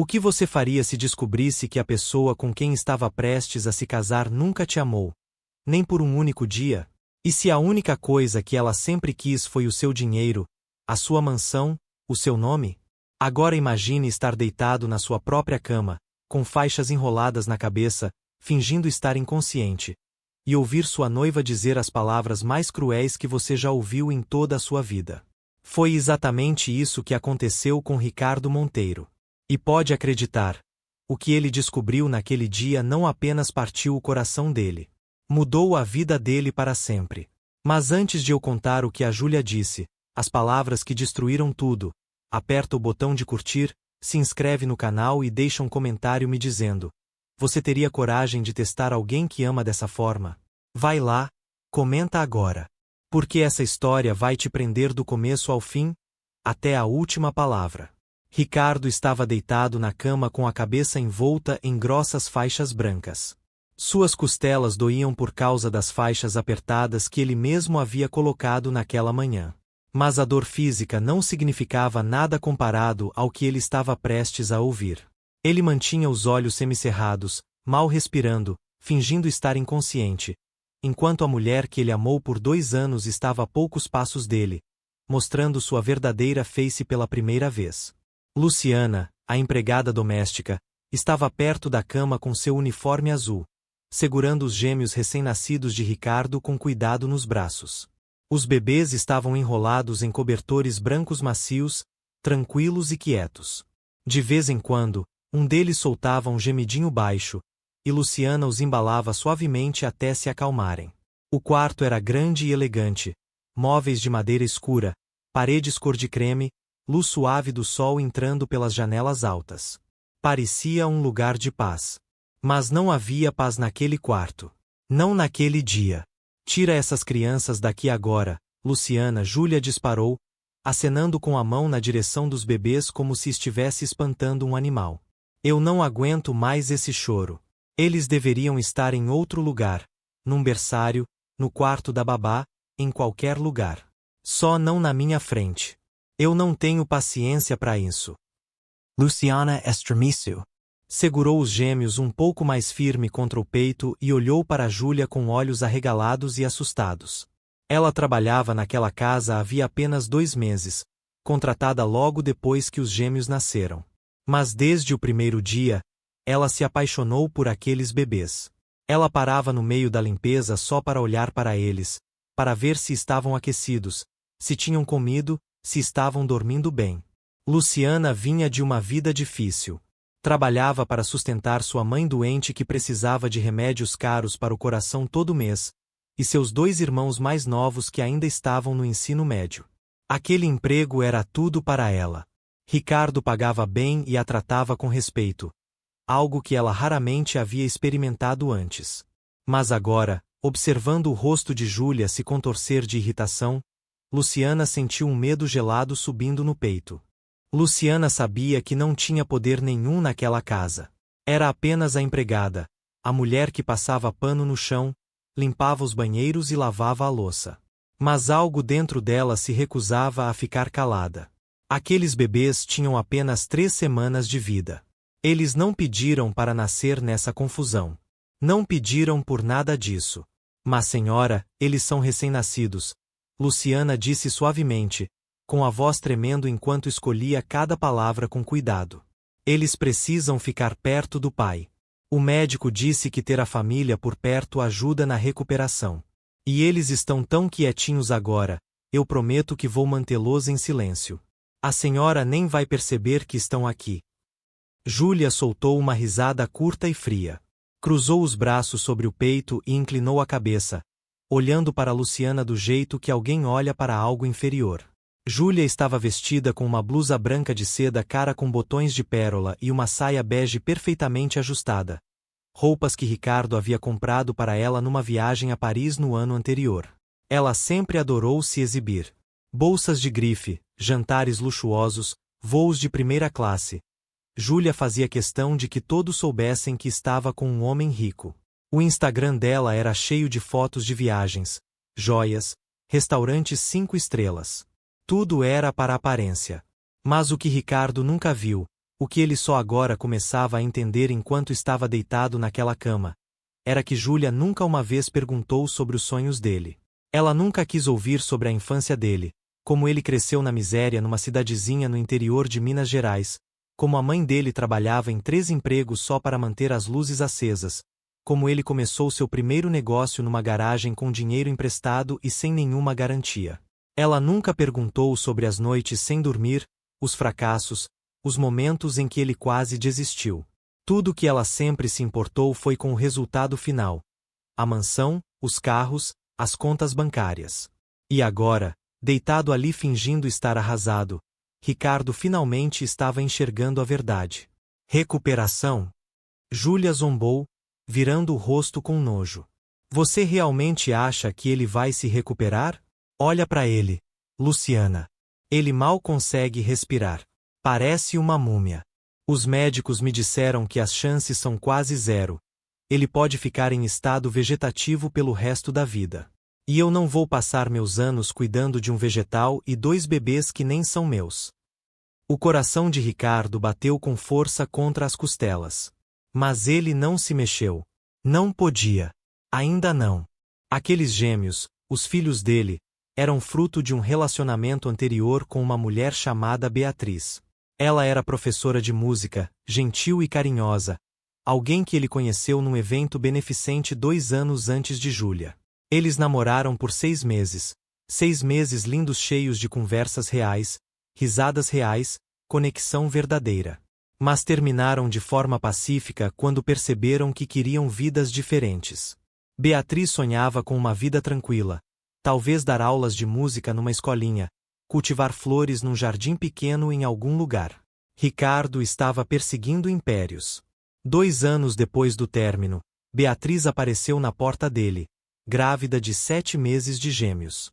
O que você faria se descobrisse que a pessoa com quem estava prestes a se casar nunca te amou, nem por um único dia? E se a única coisa que ela sempre quis foi o seu dinheiro, a sua mansão, o seu nome? Agora imagine estar deitado na sua própria cama, com faixas enroladas na cabeça, fingindo estar inconsciente, e ouvir sua noiva dizer as palavras mais cruéis que você já ouviu em toda a sua vida. Foi exatamente isso que aconteceu com Ricardo Monteiro. E pode acreditar, o que ele descobriu naquele dia não apenas partiu o coração dele. Mudou a vida dele para sempre. Mas antes de eu contar o que a Júlia disse, as palavras que destruíram tudo, aperta o botão de curtir, se inscreve no canal e deixa um comentário me dizendo: você teria coragem de testar alguém que ama dessa forma? Vai lá, comenta agora. Porque essa história vai te prender do começo ao fim, até a última palavra. Ricardo estava deitado na cama com a cabeça envolta em grossas faixas brancas. Suas costelas doíam por causa das faixas apertadas que ele mesmo havia colocado naquela manhã. Mas a dor física não significava nada comparado ao que ele estava prestes a ouvir. Ele mantinha os olhos semicerrados, mal respirando, fingindo estar inconsciente, enquanto a mulher que ele amou por 2 anos estava a poucos passos dele, mostrando sua verdadeira face pela primeira vez. Luciana, a empregada doméstica, estava perto da cama com seu uniforme azul, segurando os gêmeos recém-nascidos de Ricardo com cuidado nos braços. Os bebês estavam enrolados em cobertores brancos macios, tranquilos e quietos. De vez em quando, um deles soltava um gemidinho baixo, e Luciana os embalava suavemente até se acalmarem. O quarto era grande e elegante, móveis de madeira escura, paredes cor de creme, luz suave do sol entrando pelas janelas altas. Parecia um lugar de paz. Mas não havia paz naquele quarto. Não naquele dia. Tira essas crianças daqui agora, Luciana. Júlia disparou, acenando com a mão na direção dos bebês como se estivesse espantando um animal. Eu não aguento mais esse choro. Eles deveriam estar em outro lugar, num berçário, no quarto da babá, em qualquer lugar. Só não na minha frente. Eu não tenho paciência para isso. Luciana estremeceu. Segurou os gêmeos um pouco mais firme contra o peito e olhou para Júlia com olhos arregalados e assustados. Ela trabalhava naquela casa havia apenas 2 meses, contratada logo depois que os gêmeos nasceram. Mas desde o primeiro dia, ela se apaixonou por aqueles bebês. Ela parava no meio da limpeza só para olhar para eles, para ver se estavam aquecidos, se tinham comido, se estavam dormindo bem. Luciana vinha de uma vida difícil. Trabalhava para sustentar sua mãe doente que precisava de remédios caros para o coração todo mês, e seus 2 irmãos mais novos que ainda estavam no ensino médio. Aquele emprego era tudo para ela. Ricardo pagava bem e a tratava com respeito, algo que ela raramente havia experimentado antes. Mas agora, observando o rosto de Júlia se contorcer de irritação, Luciana sentiu um medo gelado subindo no peito. Luciana sabia que não tinha poder nenhum naquela casa. Era apenas a empregada, a mulher que passava pano no chão, limpava os banheiros e lavava a louça. Mas algo dentro dela se recusava a ficar calada. Aqueles bebês tinham apenas 3 semanas de vida. Eles não pediram para nascer nessa confusão. Não pediram por nada disso. Mas senhora, eles são recém-nascidos, Luciana disse suavemente, com a voz tremendo enquanto escolhia cada palavra com cuidado. Eles precisam ficar perto do pai. O médico disse que ter a família por perto ajuda na recuperação. E eles estão tão quietinhos agora, eu prometo que vou mantê-los em silêncio. A senhora nem vai perceber que estão aqui. Júlia soltou uma risada curta e fria. Cruzou os braços sobre o peito e inclinou a cabeça, olhando para Luciana do jeito que alguém olha para algo inferior. Júlia estava vestida com uma blusa branca de seda cara com botões de pérola e uma saia bege perfeitamente ajustada. Roupas que Ricardo havia comprado para ela numa viagem a Paris no ano anterior. Ela sempre adorou se exibir. Bolsas de grife, jantares luxuosos, voos de primeira classe. Júlia fazia questão de que todos soubessem que estava com um homem rico. O Instagram dela era cheio de fotos de viagens, joias, restaurantes 5 estrelas. Tudo era para a aparência. Mas o que Ricardo nunca viu, O que ele só agora começava a entender enquanto estava deitado naquela cama era que Júlia nunca uma vez perguntou sobre os sonhos dele. Ela nunca quis ouvir sobre a infância dele, como ele cresceu na miséria numa cidadezinha no interior de Minas Gerais, como a mãe dele trabalhava em 3 empregos só para manter as luzes acesas, como ele começou seu primeiro negócio numa garagem com dinheiro emprestado e sem nenhuma garantia. Ela nunca perguntou sobre as noites sem dormir, os fracassos, os momentos em que ele quase desistiu. Tudo que ela sempre se importou foi com o resultado final: a mansão, os carros, as contas bancárias. E agora, deitado ali fingindo estar arrasado, Ricardo finalmente estava enxergando a verdade. Recuperação? Júlia zombou, virando o rosto com nojo. Você realmente acha que ele vai se recuperar? Olha para ele, Luciana. Ele mal consegue respirar. Parece uma múmia. Os médicos me disseram que as chances são quase zero. Ele pode ficar em estado vegetativo pelo resto da vida. E eu não vou passar meus anos cuidando de um vegetal e 2 bebês que nem são meus. O coração de Ricardo bateu com força contra as costelas. Mas ele não se mexeu. Não podia. Ainda não. Aqueles gêmeos, os filhos dele, eram fruto de um relacionamento anterior com uma mulher chamada Beatriz. Ela era professora de música, gentil e carinhosa, alguém que ele conheceu num evento beneficente 2 anos antes de Júlia. Eles namoraram por 6 meses, 6 meses lindos cheios de conversas reais, risadas reais, conexão verdadeira. Mas terminaram de forma pacífica quando perceberam que queriam vidas diferentes. Beatriz sonhava com uma vida tranquila, talvez dar aulas de música numa escolinha, cultivar flores num jardim pequeno em algum lugar. Ricardo estava perseguindo impérios. 2 anos depois do término, Beatriz apareceu na porta dele, grávida de 7 meses de gêmeos.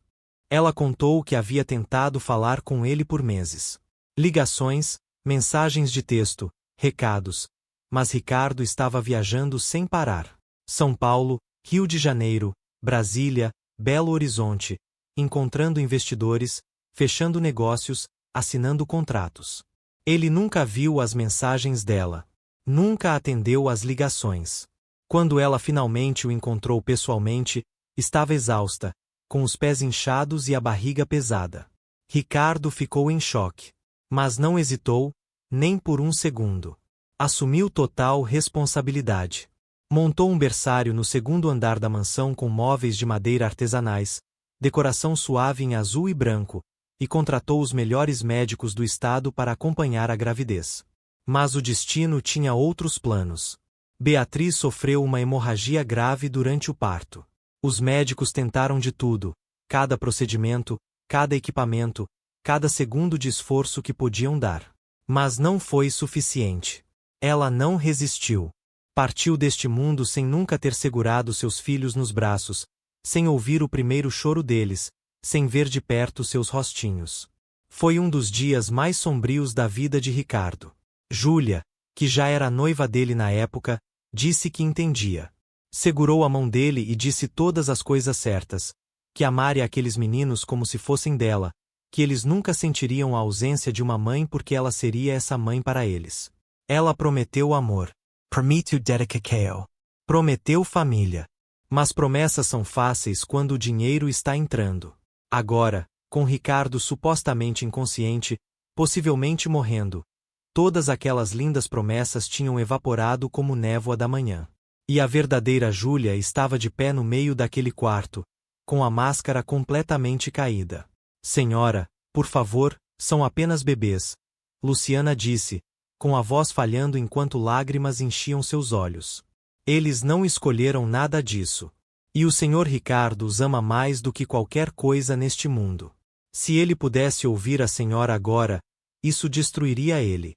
Ela contou que havia tentado falar com ele por meses. Ligações, mensagens de texto, recados. Mas Ricardo estava viajando sem parar. São Paulo, Rio de Janeiro, Brasília, Belo Horizonte, encontrando investidores, fechando negócios, assinando contratos. Ele nunca viu as mensagens dela. Nunca atendeu às ligações. Quando ela finalmente o encontrou pessoalmente, estava exausta, com os pés inchados e a barriga pesada. Ricardo ficou em choque. Mas não hesitou, nem por um segundo. Assumiu total responsabilidade. Montou um berçário no 2º andar da mansão com móveis de madeira artesanais, decoração suave em azul e branco, e contratou os melhores médicos do estado para acompanhar a gravidez. Mas o destino tinha outros planos. Beatriz sofreu uma hemorragia grave durante o parto. Os médicos tentaram de tudo, cada procedimento, cada equipamento, cada segundo de esforço que podiam dar. Mas não foi suficiente. Ela não resistiu. Partiu deste mundo sem nunca ter segurado seus filhos nos braços, sem ouvir o primeiro choro deles, sem ver de perto seus rostinhos. Foi um dos dias mais sombrios da vida de Ricardo. Júlia, que já era noiva dele na época, disse que entendia. Segurou a mão dele e disse todas as coisas certas, que amaria aqueles meninos como se fossem dela, que eles nunca sentiriam a ausência de uma mãe porque ela seria essa mãe para eles. Ela prometeu amor. Prometeu dedicação. Prometeu família. Mas promessas são fáceis quando o dinheiro está entrando. Agora, com Ricardo supostamente inconsciente, possivelmente morrendo, todas aquelas lindas promessas tinham evaporado como névoa da manhã. E a verdadeira Júlia estava de pé no meio daquele quarto, com a máscara completamente caída. Senhora, por favor, são apenas bebês, Luciana disse, com a voz falhando enquanto lágrimas enchiam seus olhos. Eles não escolheram nada disso. E o Sr. Ricardo os ama mais do que qualquer coisa neste mundo. Se ele pudesse ouvir a senhora agora, isso destruiria ele.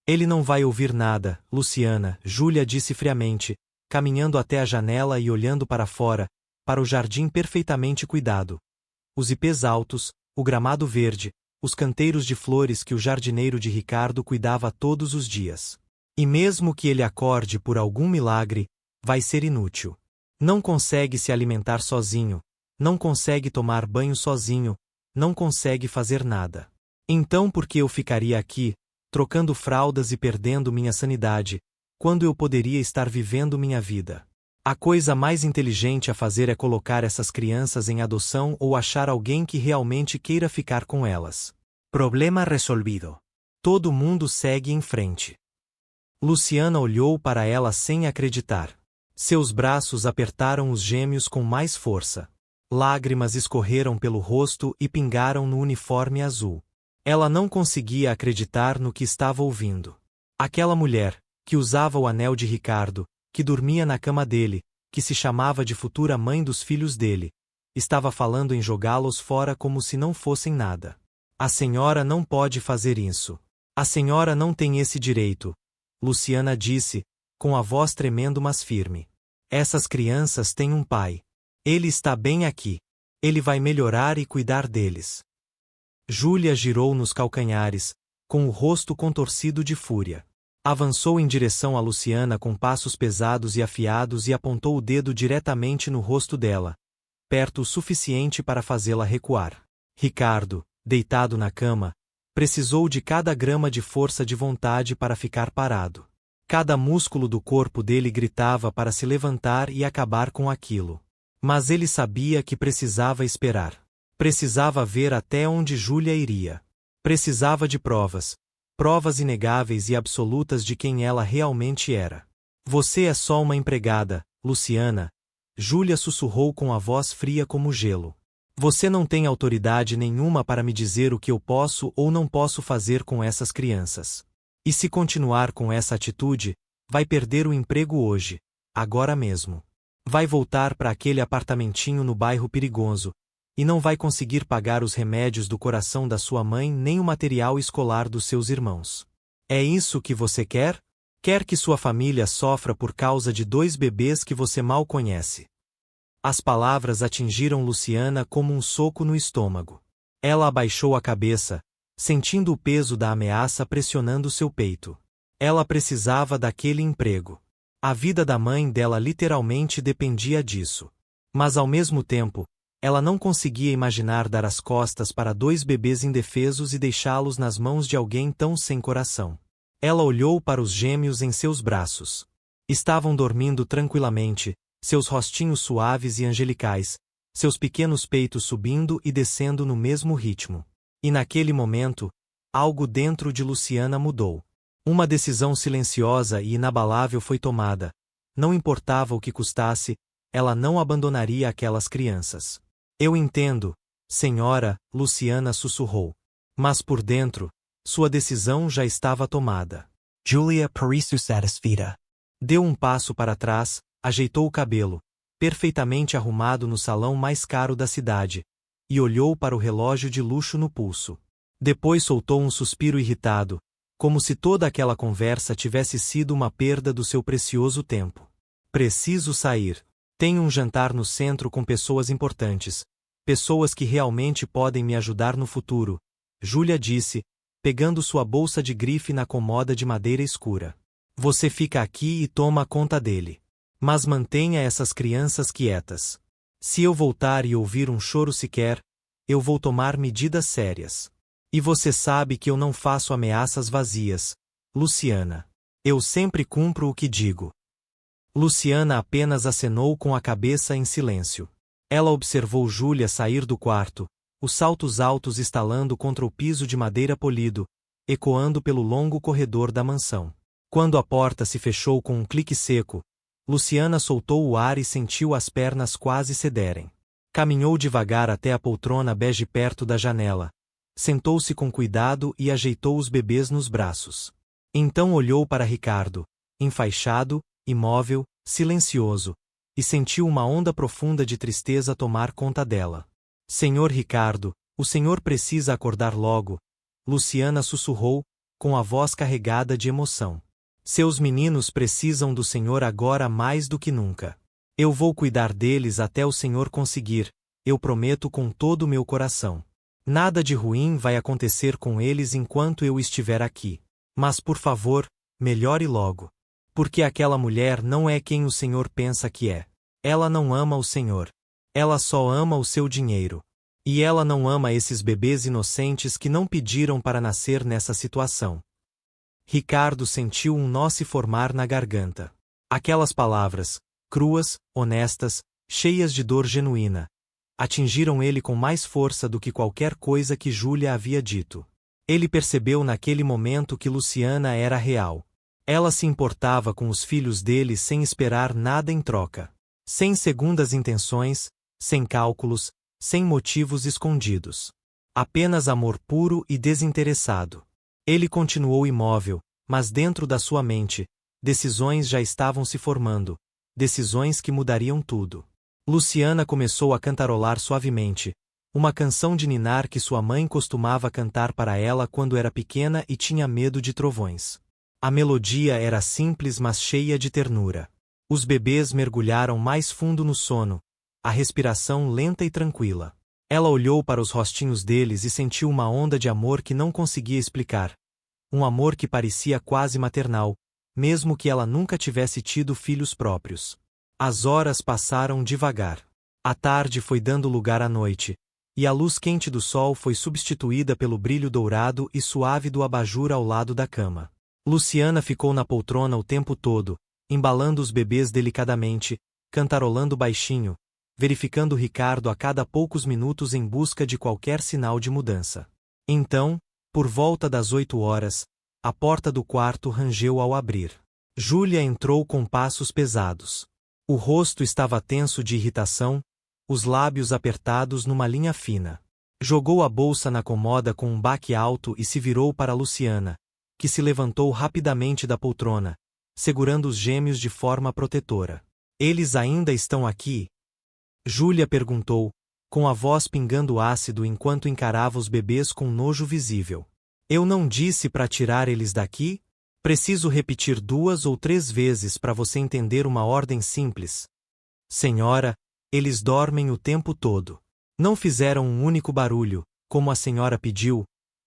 Ele não vai ouvir nada, Luciana, Júlia disse friamente, caminhando até a janela e olhando para fora, para o jardim perfeitamente cuidado. Os ipês altos, o gramado verde, os canteiros de flores que o jardineiro de Ricardo cuidava todos os dias. E mesmo que ele acorde por algum milagre, vai ser inútil. Não consegue se alimentar sozinho, não consegue tomar banho sozinho, não consegue fazer nada. Então por que eu ficaria aqui, trocando fraldas e perdendo minha sanidade, quando eu poderia estar vivendo minha vida. A coisa mais inteligente a fazer é colocar essas crianças em adoção ou achar alguém que realmente queira ficar com elas. Problema resolvido. Todo mundo segue em frente. Luciana olhou para ela sem acreditar. Seus braços apertaram os gêmeos com mais força. Lágrimas escorreram pelo rosto e pingaram no uniforme azul. Ela não conseguia acreditar no que estava ouvindo. Aquela mulher, que usava o anel de Ricardo, que dormia na cama dele, que se chamava de futura mãe dos filhos dele, estava falando em jogá-los fora como se não fossem nada. A senhora não pode fazer isso. A senhora não tem esse direito, Luciana disse, com a voz tremendo mas firme. Essas crianças têm um pai. Ele está bem aqui. Ele vai melhorar e cuidar deles. Júlia girou nos calcanhares, com o rosto contorcido de fúria. Avançou em direção a Luciana com passos pesados e afiados e apontou o dedo diretamente no rosto dela, perto o suficiente para fazê-la recuar. Ricardo, deitado na cama, precisou de cada grama de força de vontade para ficar parado. Cada músculo do corpo dele gritava para se levantar e acabar com aquilo. Mas ele sabia que precisava esperar. Precisava ver até onde Júlia iria. Precisava de provas. Provas inegáveis e absolutas de quem ela realmente era. Você é só uma empregada, Luciana, Júlia sussurrou com a voz fria como gelo. Você não tem autoridade nenhuma para me dizer o que eu posso ou não posso fazer com essas crianças. E se continuar com essa atitude, vai perder o emprego hoje, agora mesmo. Vai voltar para aquele apartamentinho no bairro perigoso, e não vai conseguir pagar os remédios do coração da sua mãe nem o material escolar dos seus irmãos. É isso que você quer? Quer que sua família sofra por causa de 2 bebês que você mal conhece? As palavras atingiram Luciana como um soco no estômago. Ela abaixou a cabeça, sentindo o peso da ameaça pressionando seu peito. Ela precisava daquele emprego. A vida da mãe dela literalmente dependia disso. Mas ao mesmo tempo, ela não conseguia imaginar dar as costas para 2 bebês indefesos e deixá-los nas mãos de alguém tão sem coração. Ela olhou para os gêmeos em seus braços. Estavam dormindo tranquilamente, seus rostinhos suaves e angelicais, seus pequenos peitos subindo e descendo no mesmo ritmo. E naquele momento, algo dentro de Luciana mudou. Uma decisão silenciosa e inabalável foi tomada. Não importava o que custasse, ela não abandonaria aquelas crianças. Eu entendo, senhora, Luciana sussurrou. Mas por dentro, sua decisão já estava tomada. Julia pareceu satisfeita. Deu um passo para trás, ajeitou o cabelo, perfeitamente arrumado no salão mais caro da cidade, e olhou para o relógio de luxo no pulso. Depois soltou um suspiro irritado, como se toda aquela conversa tivesse sido uma perda do seu precioso tempo. Preciso sair. Tenho um jantar no centro com pessoas importantes, pessoas que realmente podem me ajudar no futuro, Júlia disse, pegando sua bolsa de grife na comoda de madeira escura. Você fica aqui e toma conta dele. Mas mantenha essas crianças quietas. Se eu voltar e ouvir um choro sequer, eu vou tomar medidas sérias. E você sabe que eu não faço ameaças vazias, Luciana. Eu sempre cumpro o que digo. Luciana apenas acenou com a cabeça em silêncio. Ela observou Júlia sair do quarto, os saltos altos estalando contra o piso de madeira polido, ecoando pelo longo corredor da mansão. Quando a porta se fechou com um clique seco, Luciana soltou o ar e sentiu as pernas quase cederem. Caminhou devagar até a poltrona bege perto da janela. Sentou-se com cuidado e ajeitou os bebês nos braços. Então olhou para Ricardo, enfaixado, imóvel, silencioso, e sentiu uma onda profunda de tristeza tomar conta dela. Senhor Ricardo, o senhor precisa acordar logo, Luciana sussurrou, com a voz carregada de emoção. Seus meninos precisam do senhor agora mais do que nunca. Eu vou cuidar deles até o senhor conseguir, eu prometo com todo o meu coração. Nada de ruim vai acontecer com eles enquanto eu estiver aqui. Mas por favor, melhore logo. Porque aquela mulher não é quem o senhor pensa que é. Ela não ama o senhor. Ela só ama o seu dinheiro. E ela não ama esses bebês inocentes que não pediram para nascer nessa situação. Ricardo sentiu um nó se formar na garganta. Aquelas palavras, cruas, honestas, cheias de dor genuína, atingiram ele com mais força do que qualquer coisa que Júlia havia dito. Ele percebeu naquele momento que Luciana era real. Ela se importava com os filhos dele sem esperar nada em troca. Sem segundas intenções, sem cálculos, sem motivos escondidos. Apenas amor puro e desinteressado. Ele continuou imóvel, mas dentro da sua mente, decisões já estavam se formando. Decisões que mudariam tudo. Luciana começou a cantarolar suavemente, uma canção de ninar que sua mãe costumava cantar para ela quando era pequena e tinha medo de trovões. A melodia era simples mas cheia de ternura. Os bebês mergulharam mais fundo no sono, a respiração lenta e tranquila. Ela olhou para os rostinhos deles e sentiu uma onda de amor que não conseguia explicar. Um amor que parecia quase maternal, mesmo que ela nunca tivesse tido filhos próprios. As horas passaram devagar. A tarde foi dando lugar à noite, e a luz quente do sol foi substituída pelo brilho dourado e suave do abajur ao lado da cama. Luciana ficou na poltrona o tempo todo, embalando os bebês delicadamente, cantarolando baixinho, verificando Ricardo a cada poucos minutos em busca de qualquer sinal de mudança. Então, por volta das 8 horas, a porta do quarto rangeu ao abrir. Júlia entrou com passos pesados. O rosto estava tenso de irritação, os lábios apertados numa linha fina. Jogou a bolsa na comoda com um baque alto e se virou para Luciana, que se levantou rapidamente da poltrona, segurando os gêmeos de forma protetora. Eles ainda estão aqui? Júlia perguntou, com a voz pingando ácido enquanto encarava os bebês com nojo visível. Eu não disse para tirar eles daqui? Preciso repetir 2 ou 3 vezes para você entender uma ordem simples. Senhora, eles dormem o tempo todo. Não fizeram um único barulho, como a senhora pediu.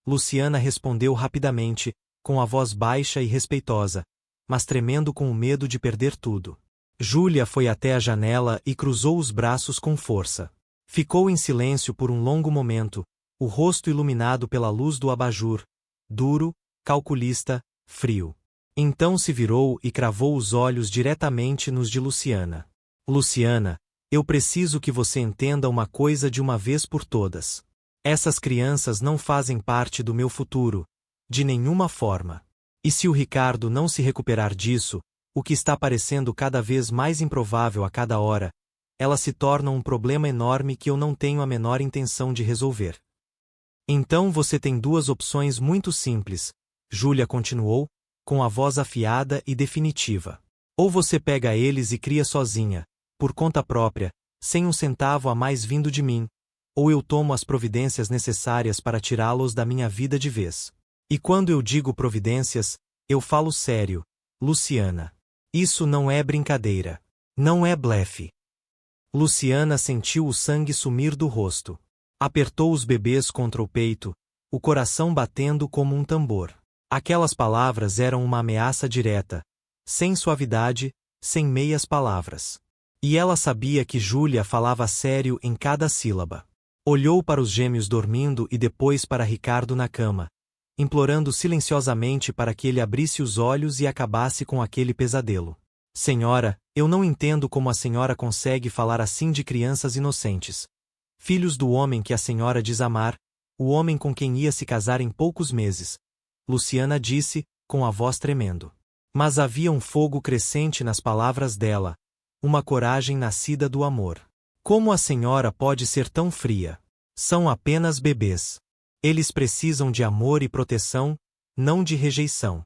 Luciana respondeu rapidamente, com a voz baixa e respeitosa, mas tremendo com o medo de perder tudo. Júlia foi até a janela e cruzou os braços com força. Ficou em silêncio por um longo momento, o rosto iluminado pela luz do abajur, duro, calculista, frio. Então se virou e cravou os olhos diretamente nos de Luciana. Luciana, eu preciso que você entenda uma coisa de uma vez por todas. Essas crianças não fazem parte do meu futuro, de nenhuma forma. E se o Ricardo não se recuperar disso, o que está parecendo cada vez mais improvável a cada hora, elas se tornam um problema enorme que eu não tenho a menor intenção de resolver. Então você tem 2 opções muito simples, Júlia continuou, com a voz afiada e definitiva. Ou você pega eles e cria sozinha, por conta própria, sem um centavo a mais vindo de mim, ou eu tomo as providências necessárias para tirá-los da minha vida de vez. E quando eu digo providências, eu falo sério, Luciana. Isso não é brincadeira. Não é blefe. Luciana sentiu o sangue sumir do rosto. Apertou os bebês contra o peito, o coração batendo como um tambor. Aquelas palavras eram uma ameaça direta, sem suavidade, sem meias palavras. E ela sabia que Júlia falava sério em cada sílaba. Olhou para os gêmeos dormindo e depois para Ricardo na cama, implorando silenciosamente para que ele abrisse os olhos e acabasse com aquele pesadelo. Senhora, eu não entendo como a senhora consegue falar assim de crianças inocentes. Filhos do homem que a senhora diz amar, o homem com quem ia se casar em poucos meses. Luciana disse, com a voz tremendo. Mas havia um fogo crescente nas palavras dela, uma coragem nascida do amor. Como a senhora pode ser tão fria? São apenas bebês. Eles precisam de amor e proteção, não de rejeição.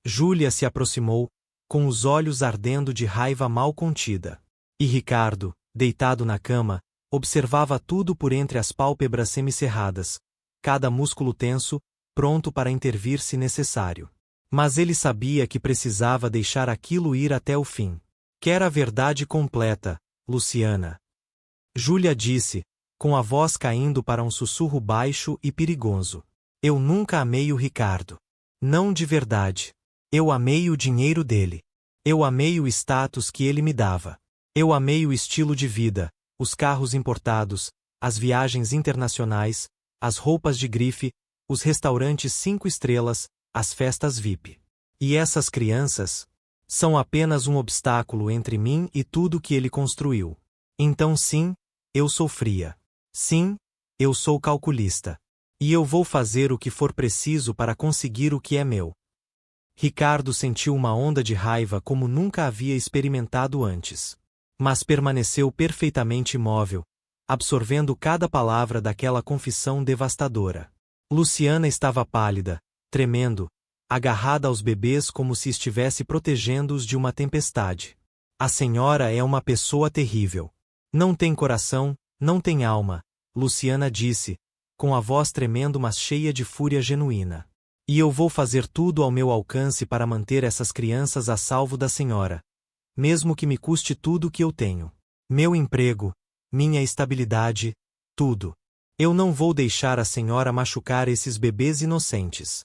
Júlia se aproximou, com os olhos ardendo de raiva mal contida. E Ricardo, deitado na cama, observava tudo por entre as pálpebras semicerradas, cada músculo tenso, pronto para intervir se necessário. Mas ele sabia que precisava deixar aquilo ir até o fim. Quer a verdade completa, Luciana. Júlia disse, com a voz caindo para um sussurro baixo e perigoso. Eu nunca amei o Ricardo. Não de verdade. Eu amei o dinheiro dele. Eu amei o status que ele me dava. Eu amei o estilo de vida, os carros importados, as viagens internacionais, as roupas de grife, os restaurantes 5 estrelas, as festas VIP. E essas crianças são apenas um obstáculo entre mim e tudo que ele construiu. Então sim, eu sofria. Sim, eu sou calculista. E eu vou fazer o que for preciso para conseguir o que é meu. Ricardo sentiu uma onda de raiva como nunca havia experimentado antes. Mas permaneceu perfeitamente imóvel, absorvendo cada palavra daquela confissão devastadora. Luciana estava pálida, tremendo, agarrada aos bebês como se estivesse protegendo-os de uma tempestade. A senhora é uma pessoa terrível. Não tem coração, não tem alma, Luciana disse, com a voz tremendo mas cheia de fúria genuína. E eu vou fazer tudo ao meu alcance para manter essas crianças a salvo da senhora. Mesmo que me custe tudo o que eu tenho. Meu emprego, minha estabilidade, tudo. Eu não vou deixar a senhora machucar esses bebês inocentes.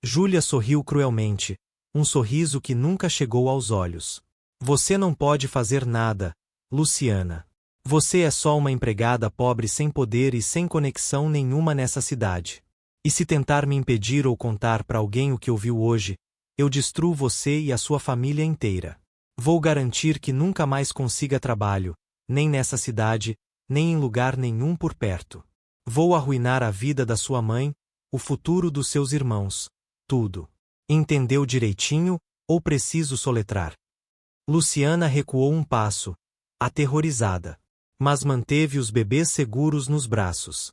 Júlia sorriu cruelmente, um sorriso que nunca chegou aos olhos. Você não pode fazer nada, Luciana. Você é só uma empregada pobre sem poder e sem conexão nenhuma nessa cidade. E se tentar me impedir ou contar para alguém o que ouviu hoje, eu destruo você e a sua família inteira. Vou garantir que nunca mais consiga trabalho, nem nessa cidade, nem em lugar nenhum por perto. Vou arruinar a vida da sua mãe, o futuro dos seus irmãos, tudo. Entendeu direitinho, ou preciso soletrar? Luciana recuou um passo, aterrorizada. Mas manteve os bebês seguros nos braços.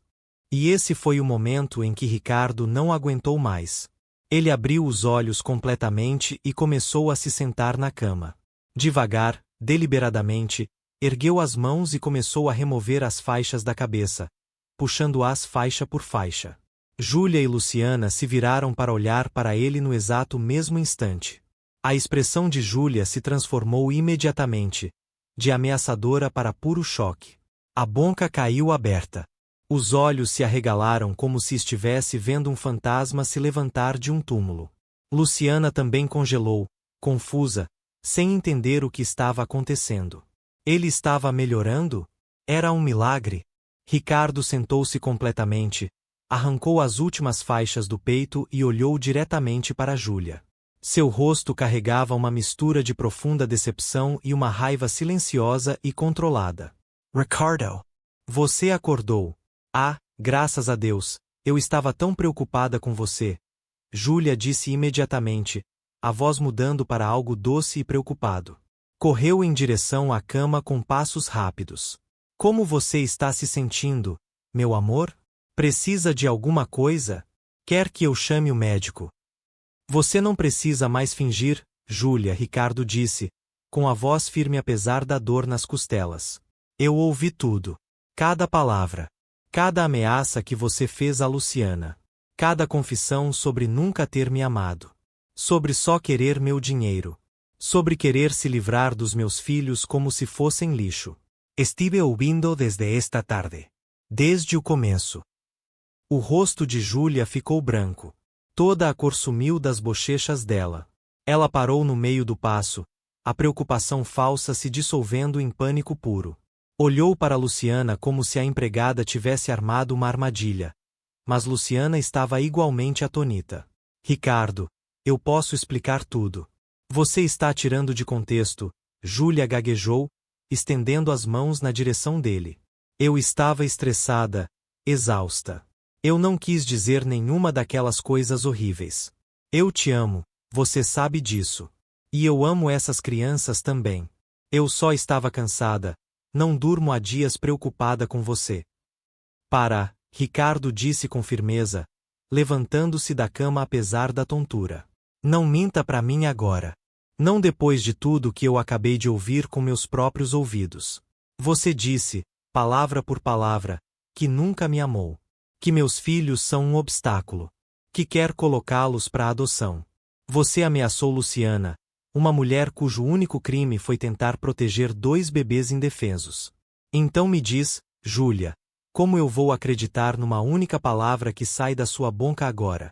E esse foi o momento em que Ricardo não aguentou mais. Ele abriu os olhos completamente e começou a se sentar na cama. Devagar, deliberadamente, ergueu as mãos e começou a remover as faixas da cabeça, puxando-as faixa por faixa. Júlia e Luciana se viraram para olhar para ele no exato mesmo instante. A expressão de Júlia se transformou imediatamente, de ameaçadora para puro choque. A boca caiu aberta. Os olhos se arregalaram como se estivesse vendo um fantasma se levantar de um túmulo. Luciana também congelou, confusa, sem entender o que estava acontecendo. Ele estava melhorando? Era um milagre? Ricardo sentou-se completamente, arrancou as últimas faixas do peito e olhou diretamente para Júlia. Seu rosto carregava uma mistura de profunda decepção e uma raiva silenciosa e controlada. Ricardo. Você acordou. Ah, graças a Deus, eu estava tão preocupada com você. Júlia disse imediatamente, a voz mudando para algo doce e preocupado. Correu em direção à cama com passos rápidos. Como você está se sentindo, meu amor? Precisa de alguma coisa? Quer que eu chame o médico? Você não precisa mais fingir, Júlia, Ricardo disse, com a voz firme apesar da dor nas costelas. Eu ouvi tudo. Cada palavra. Cada ameaça que você fez a Luciana. Cada confissão sobre nunca ter me amado. Sobre só querer meu dinheiro. Sobre querer se livrar dos meus filhos como se fossem lixo. Estive ouvindo desde esta tarde. Desde o começo. O rosto de Júlia ficou branco. Toda a cor sumiu das bochechas dela. Ela parou no meio do passo, a preocupação falsa se dissolvendo em pânico puro. Olhou para Luciana como se a empregada tivesse armado uma armadilha. Mas Luciana estava igualmente atonita. Ricardo, eu posso explicar tudo. Você está tirando de contexto, Júlia gaguejou, estendendo as mãos na direção dele. Eu estava estressada, exausta. Eu não quis dizer nenhuma daquelas coisas horríveis. Eu te amo, você sabe disso. E eu amo essas crianças também. Eu só estava cansada, não durmo há dias preocupada com você. Para, Ricardo disse com firmeza, levantando-se da cama apesar da tontura. Não minta para mim agora. Não depois de tudo que eu acabei de ouvir com meus próprios ouvidos. Você disse, palavra por palavra, que nunca me amou. Que meus filhos são um obstáculo. Que quer colocá-los para adoção. Você ameaçou Luciana, uma mulher cujo único crime foi tentar proteger 2 bebês indefesos. Então me diz, Júlia, como eu vou acreditar numa única palavra que sai da sua boca agora?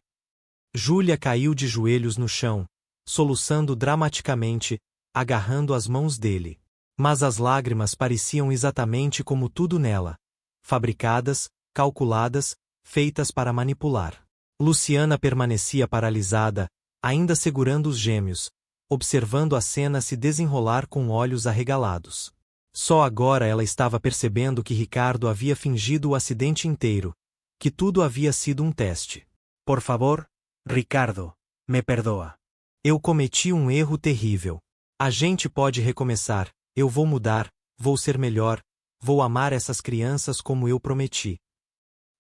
Júlia caiu de joelhos no chão, soluçando dramaticamente, agarrando as mãos dele. Mas as lágrimas pareciam exatamente como tudo nela. Fabricadas, calculadas, feitas para manipular. Luciana permanecia paralisada, ainda segurando os gêmeos, observando a cena se desenrolar com olhos arregalados. Só agora ela estava percebendo que Ricardo havia fingido o acidente inteiro, que tudo havia sido um teste. Por favor, Ricardo, me perdoa. Eu cometi um erro terrível. A gente pode recomeçar, eu vou mudar, vou ser melhor, vou amar essas crianças como eu prometi.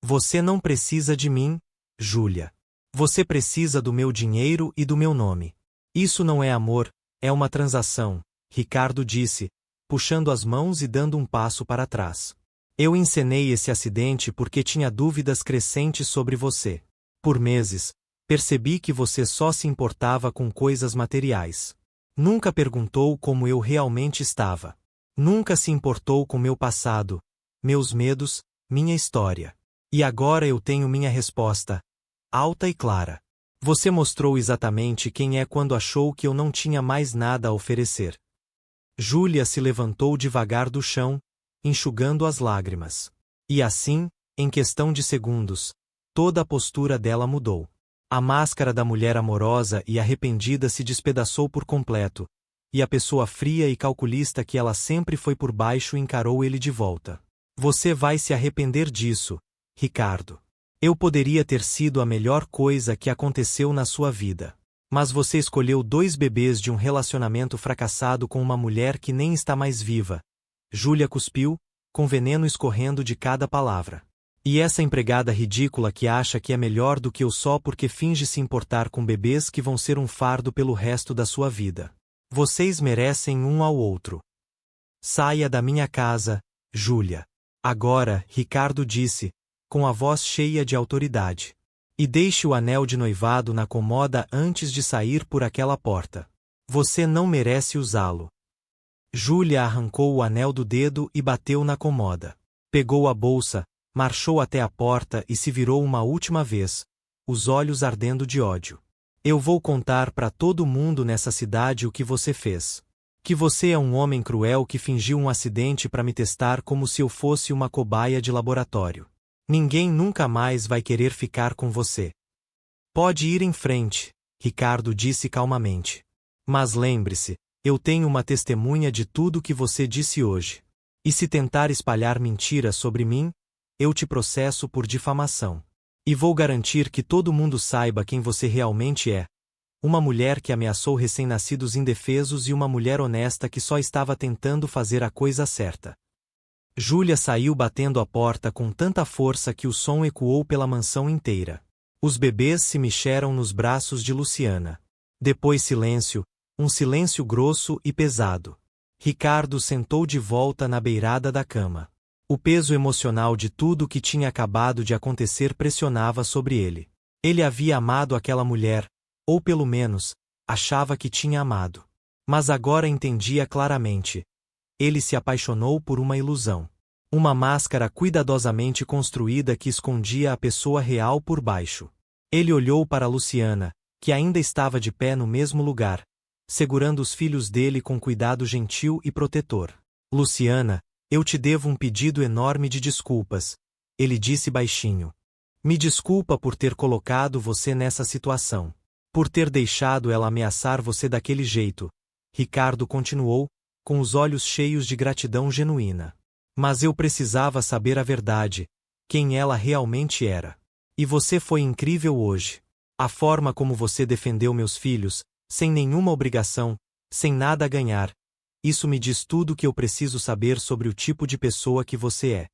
Você não precisa de mim, Júlia. Você precisa do meu dinheiro e do meu nome. Isso não é amor, é uma transação, Ricardo disse, puxando as mãos e dando um passo para trás. Eu encenei esse acidente porque tinha dúvidas crescentes sobre você. Por meses, percebi que você só se importava com coisas materiais. Nunca perguntou como eu realmente estava. Nunca se importou com meu passado, meus medos, minha história. E agora eu tenho minha resposta, alta e clara. Você mostrou exatamente quem é quando achou que eu não tinha mais nada a oferecer. Júlia se levantou devagar do chão, enxugando as lágrimas. E assim, em questão de segundos, toda a postura dela mudou. A máscara da mulher amorosa e arrependida se despedaçou por completo, e a pessoa fria e calculista que ela sempre foi por baixo encarou ele de volta. Você vai se arrepender disso, Ricardo. Eu poderia ter sido a melhor coisa que aconteceu na sua vida. Mas você escolheu 2 bebês de um relacionamento fracassado com uma mulher que nem está mais viva. Júlia cuspiu, com veneno escorrendo de cada palavra. E essa empregada ridícula que acha que é melhor do que eu só porque finge se importar com bebês que vão ser um fardo pelo resto da sua vida. Vocês merecem um ao outro. Saia da minha casa, Júlia. Agora, Ricardo disse, com a voz cheia de autoridade. E deixe o anel de noivado na comoda antes de sair por aquela porta. Você não merece usá-lo. Júlia arrancou o anel do dedo e bateu na comoda. Pegou a bolsa, marchou até a porta e se virou uma última vez, os olhos ardendo de ódio. Eu vou contar para todo mundo nessa cidade o que você fez. Que você é um homem cruel que fingiu um acidente para me testar como se eu fosse uma cobaia de laboratório. Ninguém nunca mais vai querer ficar com você. Pode ir em frente, Ricardo disse calmamente. Mas lembre-se, eu tenho uma testemunha de tudo que você disse hoje. E se tentar espalhar mentiras sobre mim, eu te processo por difamação. E vou garantir que todo mundo saiba quem você realmente é. Uma mulher que ameaçou recém-nascidos indefesos e uma mulher honesta que só estava tentando fazer a coisa certa. Júlia saiu batendo a porta com tanta força que o som ecoou pela mansão inteira. Os bebês se mexeram nos braços de Luciana. Depois silêncio, um silêncio grosso e pesado. Ricardo sentou de volta na beirada da cama. O peso emocional de tudo o que tinha acabado de acontecer pressionava sobre ele. Ele havia amado aquela mulher, ou pelo menos, achava que tinha amado. Mas agora entendia claramente. Ele se apaixonou por uma ilusão. Uma máscara cuidadosamente construída que escondia a pessoa real por baixo. Ele olhou para Luciana, que ainda estava de pé no mesmo lugar, segurando os filhos dele com cuidado gentil e protetor. Luciana, eu te devo um pedido enorme de desculpas, ele disse baixinho. Me desculpa por ter colocado você nessa situação. Por ter deixado ela ameaçar você daquele jeito. Ricardo continuou, com os olhos cheios de gratidão genuína. Mas eu precisava saber a verdade, quem ela realmente era. E você foi incrível hoje. A forma como você defendeu meus filhos, sem nenhuma obrigação, sem nada a ganhar, isso me diz tudo o que eu preciso saber sobre o tipo de pessoa que você é.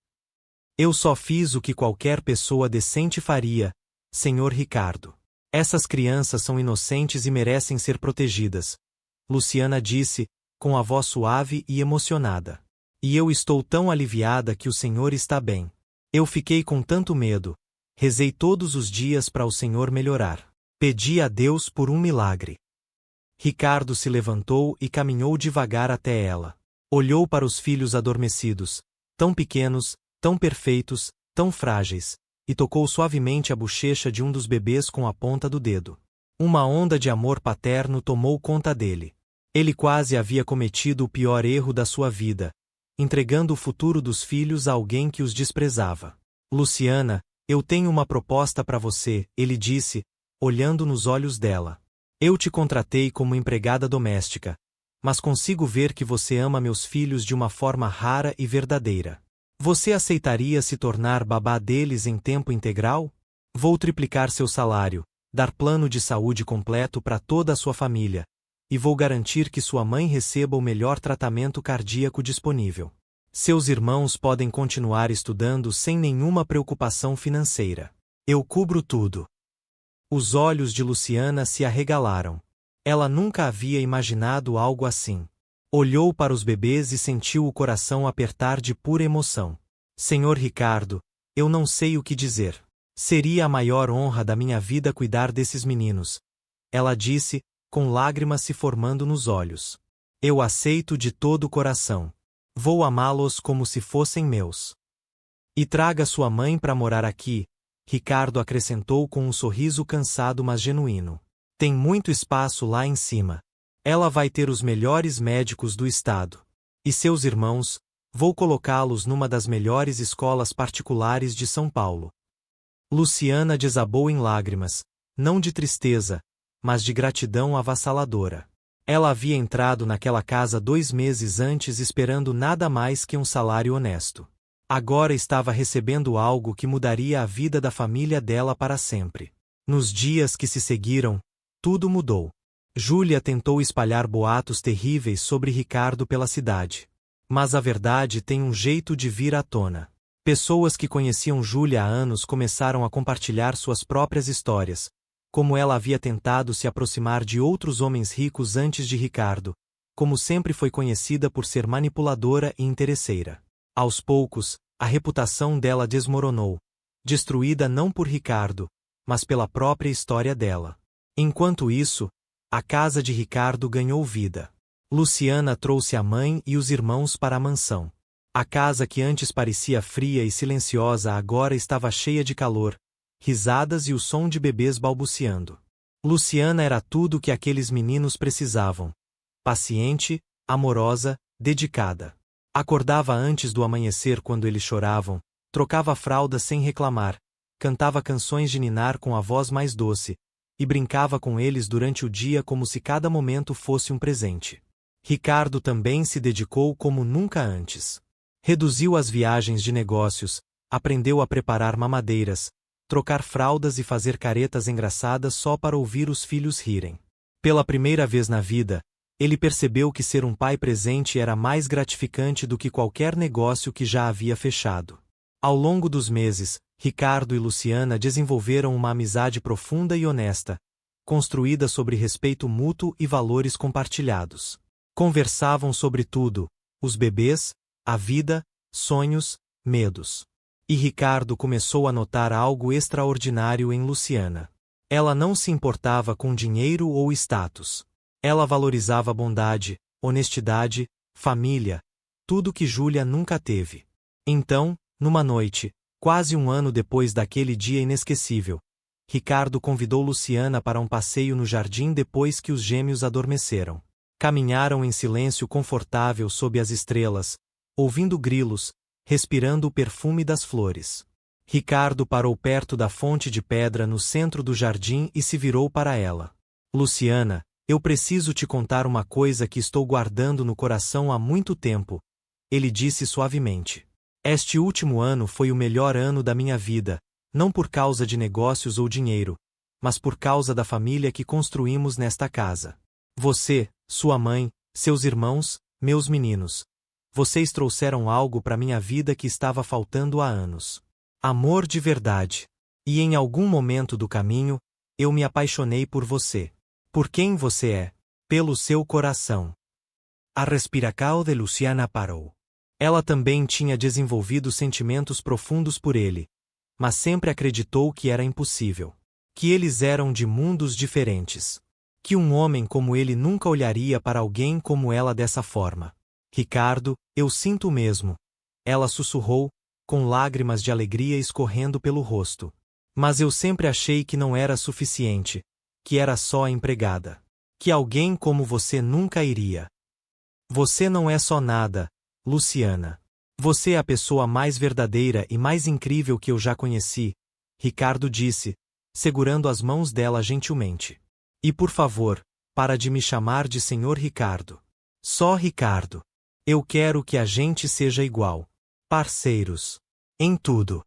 Eu só fiz o que qualquer pessoa decente faria, Senhor Ricardo. Essas crianças são inocentes e merecem ser protegidas, Luciana disse, com a voz suave e emocionada. E eu estou tão aliviada que o Senhor está bem. Eu fiquei com tanto medo. Rezei todos os dias para o Senhor melhorar. Pedi a Deus por um milagre. Ricardo se levantou e caminhou devagar até ela. Olhou para os filhos adormecidos, tão pequenos, tão perfeitos, tão frágeis, e tocou suavemente a bochecha de um dos bebês com a ponta do dedo. Uma onda de amor paterno tomou conta dele. Ele quase havia cometido o pior erro da sua vida, entregando o futuro dos filhos a alguém que os desprezava. Luciana, Eu tenho uma proposta para você, ele disse, olhando nos olhos dela. Eu te contratei como empregada doméstica, mas consigo ver que você ama meus filhos de uma forma rara e verdadeira. Você aceitaria se tornar babá deles em tempo integral? Vou triplicar seu salário, dar plano de saúde completo para toda a sua família, e vou garantir que sua mãe receba o melhor tratamento cardíaco disponível. Seus irmãos podem continuar estudando sem nenhuma preocupação financeira. Eu cubro tudo. Os olhos de Luciana se arregalaram. Ela nunca havia imaginado algo assim. Olhou para os bebês e sentiu o coração apertar de pura emoção. Senhor Ricardo, eu não sei o que dizer. Seria a maior honra da minha vida cuidar desses meninos. Ela disse, com lágrimas se formando nos olhos. Eu aceito de todo o coração. Vou amá-los como se fossem meus. E traga sua mãe para morar aqui, Ricardo acrescentou com um sorriso cansado mas genuíno. Tem muito espaço lá em cima. Ela vai ter os melhores médicos do estado. E seus irmãos, vou colocá-los numa das melhores escolas particulares de São Paulo. Luciana desabou em lágrimas, não de tristeza, mas de gratidão avassaladora. Ela havia entrado naquela casa 2 meses antes esperando nada mais que um salário honesto. Agora estava recebendo algo que mudaria a vida da família dela para sempre. Nos dias que se seguiram, tudo mudou. Júlia tentou espalhar boatos terríveis sobre Ricardo pela cidade. Mas a verdade tem um jeito de vir à tona. Pessoas que conheciam Júlia há anos começaram a compartilhar suas próprias histórias, como ela havia tentado se aproximar de outros homens ricos antes de Ricardo, como sempre foi conhecida por ser manipuladora e interesseira. Aos poucos, a reputação dela desmoronou, destruída não por Ricardo, mas pela própria história dela. Enquanto isso, a casa de Ricardo ganhou vida. Luciana trouxe a mãe e os irmãos para a mansão. A casa que antes parecia fria e silenciosa agora estava cheia de calor, risadas e o som de bebês balbuciando. Luciana era tudo o que aqueles meninos precisavam. Paciente, amorosa, dedicada. Acordava antes do amanhecer quando eles choravam, trocava fraldas sem reclamar, cantava canções de ninar com a voz mais doce, e brincava com eles durante o dia como se cada momento fosse um presente. Ricardo também se dedicou como nunca antes. Reduziu as viagens de negócios, aprendeu a preparar mamadeiras, trocar fraldas e fazer caretas engraçadas só para ouvir os filhos rirem. Pela primeira vez na vida, ele percebeu que ser um pai presente era mais gratificante do que qualquer negócio que já havia fechado. Ao longo dos meses, Ricardo e Luciana desenvolveram uma amizade profunda e honesta, construída sobre respeito mútuo e valores compartilhados. Conversavam sobre tudo: os bebês, a vida, sonhos, medos. E Ricardo começou a notar algo extraordinário em Luciana. Ela não se importava com dinheiro ou status. Ela valorizava bondade, honestidade, família, tudo que Júlia nunca teve. Então, numa noite, quase um ano depois daquele dia inesquecível, Ricardo convidou Luciana para um passeio no jardim depois que os gêmeos adormeceram. Caminharam em silêncio confortável sob as estrelas, ouvindo grilos, respirando o perfume das flores. Ricardo parou perto da fonte de pedra no centro do jardim e se virou para ela. Luciana, eu preciso te contar uma coisa que estou guardando no coração há muito tempo, ele disse suavemente. Este último ano foi o melhor ano da minha vida, não por causa de negócios ou dinheiro, mas por causa da família que construímos nesta casa. Você, sua mãe, seus irmãos, meus meninos. Vocês trouxeram algo para minha vida que estava faltando há anos. Amor de verdade. E em algum momento do caminho, eu me apaixonei por você. Por quem você é? Pelo seu coração. A respiração de Luciana parou. Ela também tinha desenvolvido sentimentos profundos por ele, mas sempre acreditou que era impossível. Que eles eram de mundos diferentes. Que um homem como ele nunca olharia para alguém como ela dessa forma. Ricardo, eu sinto o mesmo. Ela sussurrou, com lágrimas de alegria escorrendo pelo rosto. Mas eu sempre achei que não era suficiente, que era só a empregada. Que alguém como você nunca iria. Você não é só nada, Luciana. Você é a pessoa mais verdadeira e mais incrível que eu já conheci, Ricardo disse, segurando as mãos dela gentilmente. E por favor, para de me chamar de Senhor Ricardo. Só Ricardo. Eu quero que a gente seja igual. Parceiros. Em tudo.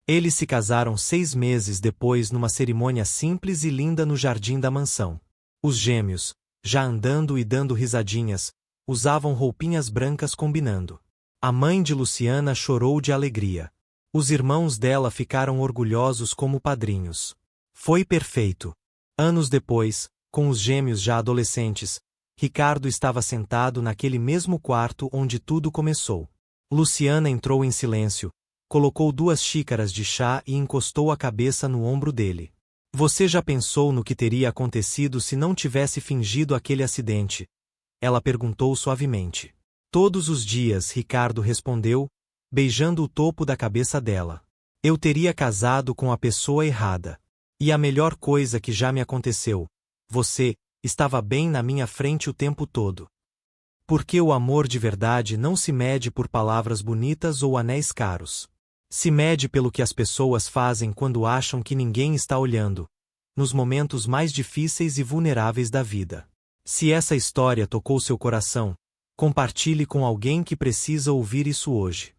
Eles se casaram 6 meses depois numa cerimônia simples e linda no jardim da mansão. Os gêmeos, já andando e dando risadinhas, usavam roupinhas brancas combinando. A mãe de Luciana chorou de alegria. Os irmãos dela ficaram orgulhosos como padrinhos. Foi perfeito. Anos depois, com os gêmeos já adolescentes, Ricardo estava sentado naquele mesmo quarto onde tudo começou. Luciana entrou em silêncio, colocou 2 xícaras de chá e encostou a cabeça no ombro dele. Você já pensou no que teria acontecido se não tivesse fingido aquele acidente? Ela perguntou suavemente. Todos os dias, Ricardo respondeu, beijando o topo da cabeça dela. Eu teria casado com a pessoa errada. E a melhor coisa que já me aconteceu, você estava bem na minha frente o tempo todo. Porque o amor de verdade não se mede por palavras bonitas ou anéis caros. Se mede pelo que as pessoas fazem quando acham que ninguém está olhando, nos momentos mais difíceis e vulneráveis da vida. Se essa história tocou seu coração, compartilhe com alguém que precisa ouvir isso hoje.